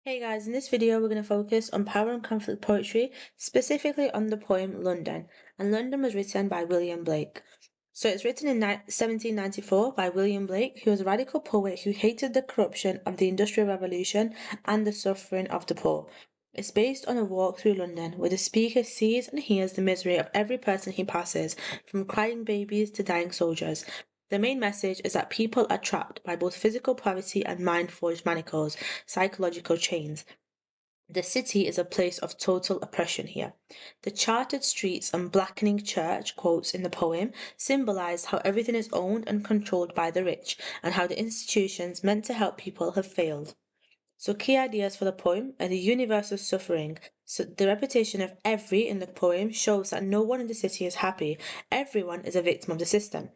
Hey guys, in this video we're going to focus on power and conflict poetry, specifically on the poem London. And London was written by William Blake. So it's written in 1794 by William Blake, who was a radical poet who hated the corruption of the Industrial Revolution and the suffering of the poor. It's based on a walk through London where the speaker sees and hears the misery of every person he passes, from crying babies to dying soldiers. The main message is that people are trapped by both physical poverty and mind-forged manacles, psychological chains. The city is a place of total oppression here. The chartered streets and blackening church quotes in the poem symbolize how everything is owned and controlled by the rich, and how the institutions meant to help people have failed. So key ideas for the poem are the universal suffering. So the repetition of every in the poem shows that no one in the city is happy. Everyone is a victim of the system.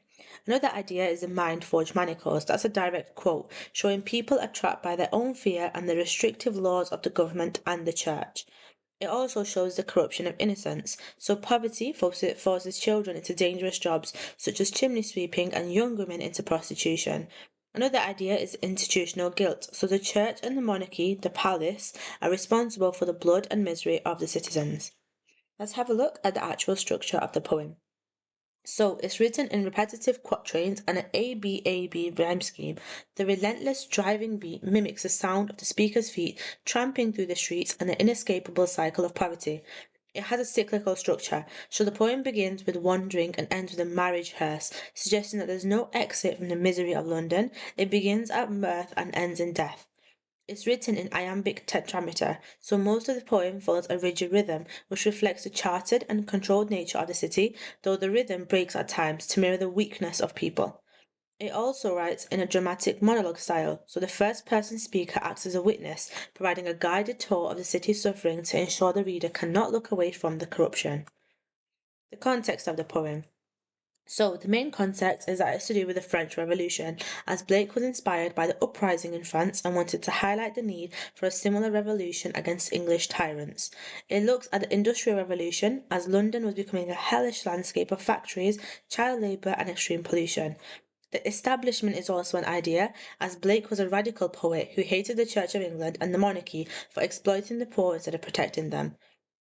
Another idea is the mind forged manacles. That's a direct quote, showing people are trapped by their own fear and the restrictive laws of the government and the church. It also shows the corruption of innocence. So poverty forces children into dangerous jobs such as chimney sweeping and young women into prostitution. Another idea is institutional guilt. So the church and the monarchy, the palace, are responsible for the blood and misery of the citizens. Let's have a look at the actual structure of the poem. So it's written in repetitive quatrains and an A-B-A-B rhyme scheme. The relentless driving beat mimics the sound of the speaker's feet tramping through the streets and the inescapable cycle of poverty. It has a cyclical structure, so the poem begins with wandering and ends with a marriage hearse, suggesting that there's no exit from the misery of London. It begins at birth and ends in death. It's written in iambic tetrameter, so most of the poem follows a rigid rhythm, which reflects the chartered and controlled nature of the city, though the rhythm breaks at times to mirror the weakness of people. It also writes in a dramatic monologue style, so the first person speaker acts as a witness, providing a guided tour of the city's suffering to ensure the reader cannot look away from the corruption. The context of the poem. So, the main context is that it's to do with the French Revolution, as Blake was inspired by the uprising in France and wanted to highlight the need for a similar revolution against English tyrants. It looks at the Industrial Revolution, as London was becoming a hellish landscape of factories, child labour, and extreme pollution. The establishment is also an idea, as Blake was a radical poet who hated the Church of England and the monarchy for exploiting the poor instead of protecting them.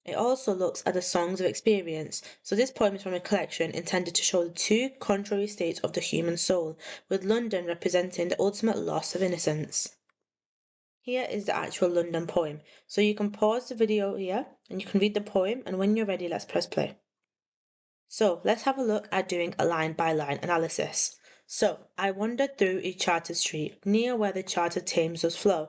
It also looks at the songs of experience. So this poem is from a collection intended to show the two contrary states of the human soul, with London representing the ultimate loss of innocence. Here is the actual London poem. So you can pause the video here and you can read the poem, and when you're ready, let's press play. So let's have a look at doing a line by line analysis. So I wandered through a chartered street near where the chartered Thames does flow.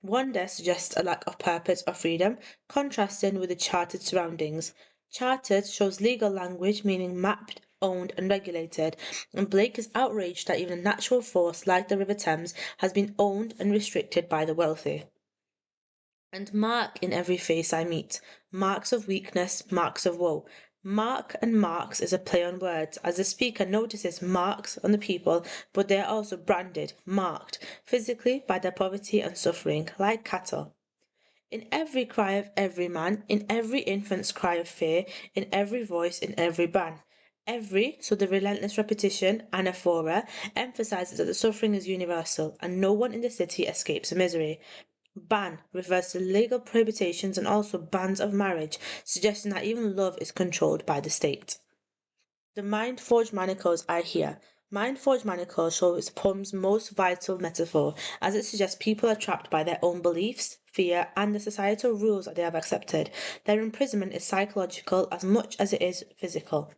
Wonder suggests a lack of purpose or freedom, contrasting with the chartered surroundings. Chartered shows legal language, meaning mapped, owned, and regulated, and Blake is outraged that even a natural force like the River Thames has been owned and restricted by the wealthy. And mark in every face I meet, marks of weakness, marks of woe. Mark and marks is a play on words, as the speaker notices marks on the people, but they are also branded, marked, physically by their poverty and suffering, like cattle. In every cry of every man, in every infant's cry of fear, in every voice, in every ban. Every, so the relentless repetition, anaphora, emphasizes that the suffering is universal, and no one in the city escapes the misery. Ban refers to legal prohibitions and also bans of marriage, suggesting that even love is controlled by the state. The mind forged manacles are here. Mind forged manacles shows the poem's most vital metaphor, as it suggests people are trapped by their own beliefs, fear, and the societal rules that they have accepted. Their imprisonment is psychological as much as it is physical.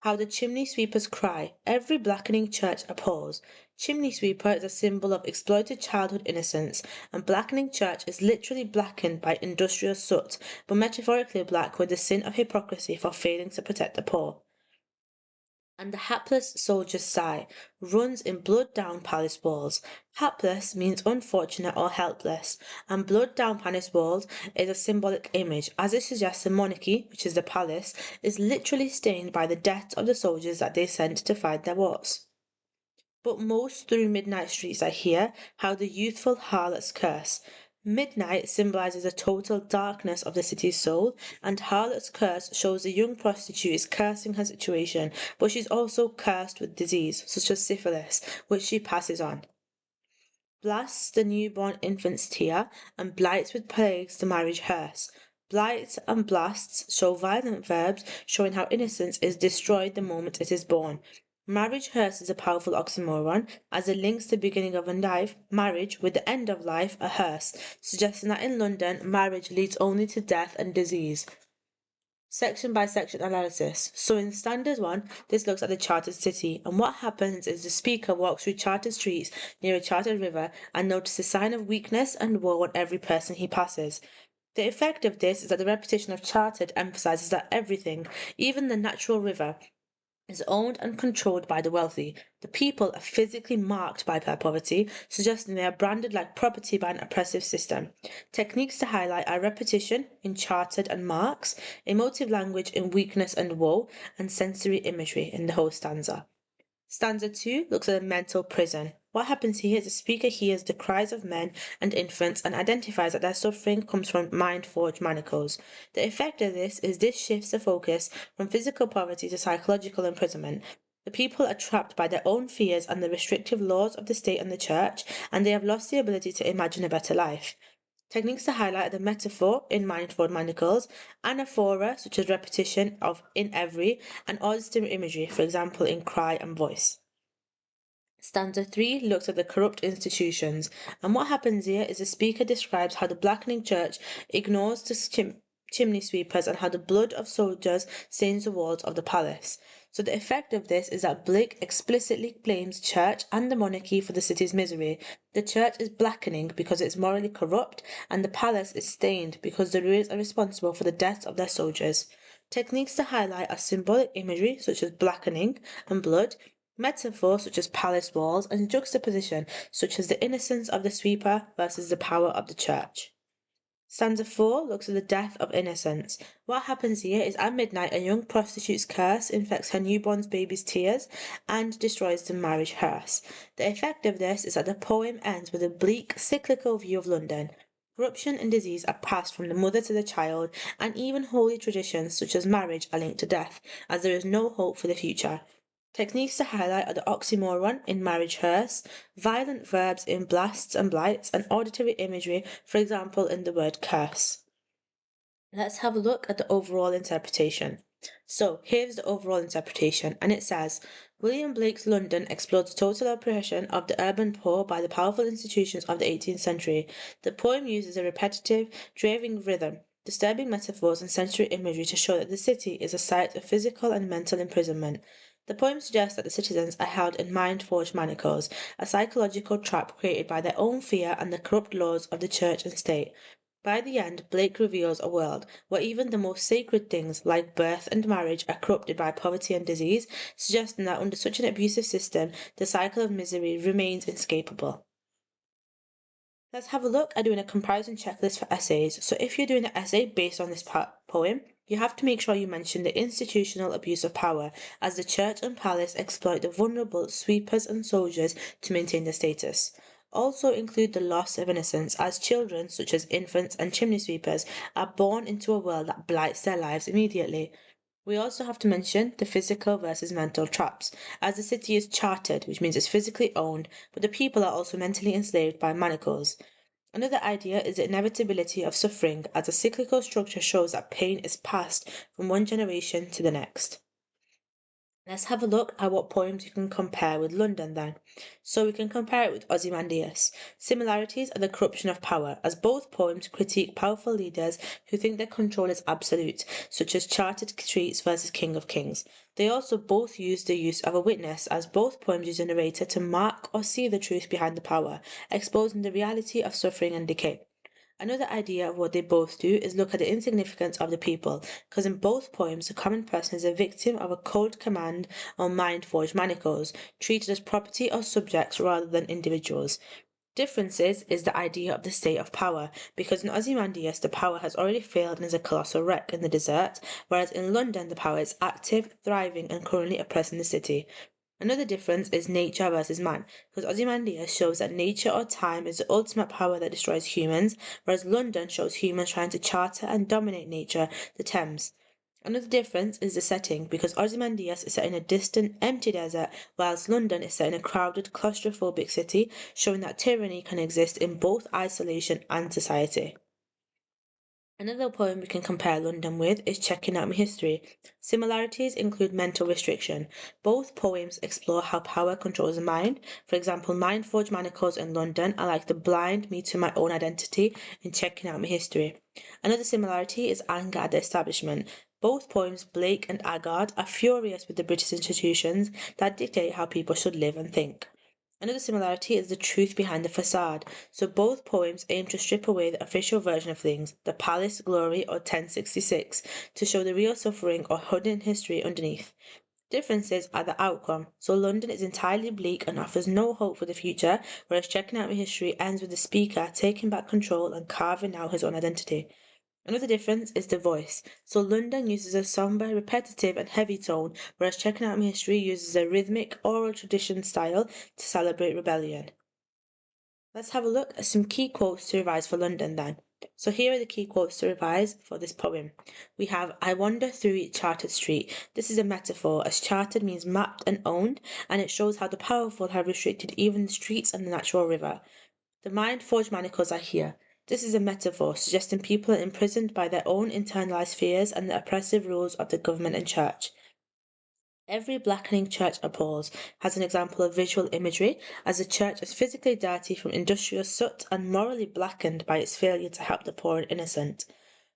How the chimney sweepers cry, every blackening church appalls. Chimney sweeper is a symbol of exploited childhood innocence, and blackening church is literally blackened by industrial soot, but metaphorically black with the sin of hypocrisy for failing to protect the poor. And the hapless soldier's sigh runs in blood down palace walls. Hapless means unfortunate or helpless, and blood down palace walls is a symbolic image, as it suggests the monarchy, which is the palace, is literally stained by the death of the soldiers that they sent to fight their wars. But most through midnight streets I hear how the youthful harlot's curse. Midnight symbolizes the total darkness of the city's soul, and harlot's curse shows the young prostitute is cursing her situation, but she's also cursed with disease, such as syphilis, which she passes on. blasts the newborn infant's tear, and blights with plagues the marriage hearse. Blights and blasts show violent verbs showing how innocence is destroyed the moment it is born. Marriage hearse is a powerful oxymoron as it links the beginning of a life, marriage, with the end of life, a hearse, suggesting that in London, marriage leads only to death and disease. Section by section analysis. So in standard 1, this looks at the chartered city, and what happens is the speaker walks through chartered streets near a chartered river and notices a sign of weakness and woe on every person he passes. The effect of this is that the repetition of chartered emphasizes that everything, even the natural river, is owned and controlled by the wealthy. The people are physically marked by their poverty, suggesting they are branded like property by an oppressive system. Techniques to highlight are repetition in chartered and marks, emotive language in weakness and woe, and sensory imagery in the whole stanza. Stanza 2 looks at a mental prison. What happens here is the speaker hears the cries of men and infants and identifies that their suffering comes from mind-forged manacles. The effect of this shifts the focus from physical poverty to psychological imprisonment. The people are trapped by their own fears and the restrictive laws of the state and the church, and they have lost the ability to imagine a better life. Techniques to highlight the metaphor in mindful manacles, anaphora such as repetition of in every, and auditive imagery, for example in cry and voice. Stanza 3 looks at the corrupt institutions, and what happens here is the speaker describes how the blackening church ignores the chimney sweepers and how the blood of soldiers stains the walls of the palace. So the effect of this is that Blake explicitly blames church and the monarchy for the city's misery. The church is blackening because it is morally corrupt, and the palace is stained because the rulers are responsible for the deaths of their soldiers. Techniques to highlight are symbolic imagery such as blackening and blood, metaphors such as palace walls, and juxtaposition such as the innocence of the sweeper versus the power of the church. Stanza 4 looks at the death of innocence. What happens here is at midnight, a young prostitute's curse infects her newborn baby's tears and destroys the marriage hearse. The effect of this is that the poem ends with a bleak, cyclical view of London. Corruption and disease are passed from the mother to the child, and even holy traditions such as marriage are linked to death, as there is no hope for the future. Techniques to highlight are the oxymoron in marriage hearse, violent verbs in blasts and blights, and auditory imagery, for example in the word curse. Let's have a look at the overall interpretation. So here's the overall interpretation, and it says, William Blake's London explores the total oppression of the urban poor by the powerful institutions of the 18th century. The poem uses a repetitive, driving rhythm, disturbing metaphors and sensory imagery to show that the city is a site of physical and mental imprisonment. The poem suggests that the citizens are held in mind-forged manacles, a psychological trap created by their own fear and the corrupt laws of the church and state. By the end, Blake reveals a world where even the most sacred things, like birth and marriage, are corrupted by poverty and disease, suggesting that under such an abusive system, the cycle of misery remains inescapable. Let's have a look at doing a comparison checklist for essays. So if you're doing an essay based on this poem, you have to make sure you mention the institutional abuse of power, as the church and palace exploit the vulnerable sweepers and soldiers to maintain their status. Also include the loss of innocence, as children, such as infants and chimney sweepers, are born into a world that blights their lives immediately. We also have to mention the physical versus mental traps, as the city is chartered, which means it's physically owned, but the people are also mentally enslaved by manacles. Another idea is the inevitability of suffering, as a cyclical structure shows that pain is passed from one generation to the next. Let's have a look at what poems you can compare with London then. So we can compare it with Ozymandias. Similarities are the corruption of power, as both poems critique powerful leaders who think their control is absolute, such as Chartered Streets versus King of Kings. They also both use the use of a witness, as both poems use a narrator to mark or see the truth behind the power, exposing the reality of suffering and decay. Another idea of what they both do is look at the insignificance of the people, because in both poems the common person is a victim of a cold command or mind-forged manacles, treated as property or subjects rather than individuals. Differences is the idea of the state of power, because in Ozymandias the power has already failed and is a colossal wreck in the desert, whereas in London the power is active, thriving, and currently oppressing the city. Another difference is nature versus man, because Ozymandias shows that nature or time is the ultimate power that destroys humans, whereas London shows humans trying to charter and dominate nature, the Thames. Another difference is the setting, because Ozymandias is set in a distant, empty desert, whilst London is set in a crowded, claustrophobic city, showing that tyranny can exist in both isolation and society. Another poem we can compare London with is Checking Out My History. Similarities include mental restriction. Both poems explore how power controls the mind. For example, Mind Forged Manacles in London are like the blind me to my own identity in Checking Out My History. Another similarity is anger at the establishment. Both poems, Blake and Aggard, are furious with the British institutions that dictate how people should live and think. Another similarity is the truth behind the facade. So both poems aim to strip away the official version of things, the palace, glory, or 1066, to show the real suffering or hidden history underneath. Differences are the outcome. So London is entirely bleak and offers no hope for the future, whereas Checking Out My History ends with the speaker taking back control and carving out his own identity. Another difference is the voice. So London uses a somber, repetitive, and heavy tone, whereas Checking Out My History uses a rhythmic, oral tradition style to celebrate rebellion. Let's have a look at some key quotes to revise for London then. So here are the key quotes to revise for this poem. We have, I wander through each chartered street. This is a metaphor, as chartered means mapped and owned, and it shows how the powerful have restricted even the streets and the natural river. The mind-forged manacles are here. This is a metaphor suggesting people are imprisoned by their own internalized fears and the oppressive rules of the government and church. Every blackening church appalls has an example of visual imagery, as the church is physically dirty from industrial soot and morally blackened by its failure to help the poor and innocent.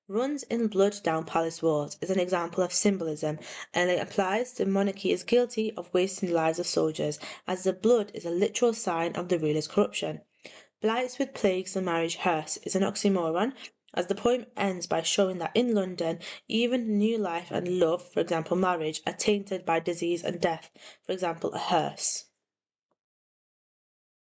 Runs in blood down palace walls is an example of symbolism, and it implies the monarchy is guilty of wasting the lives of soldiers, as the blood is a literal sign of the ruler's corruption. Blights with plagues the marriage hearse is an oxymoron, as the poem ends by showing that in London, even new life and love, for example marriage, are tainted by disease and death, for example a hearse.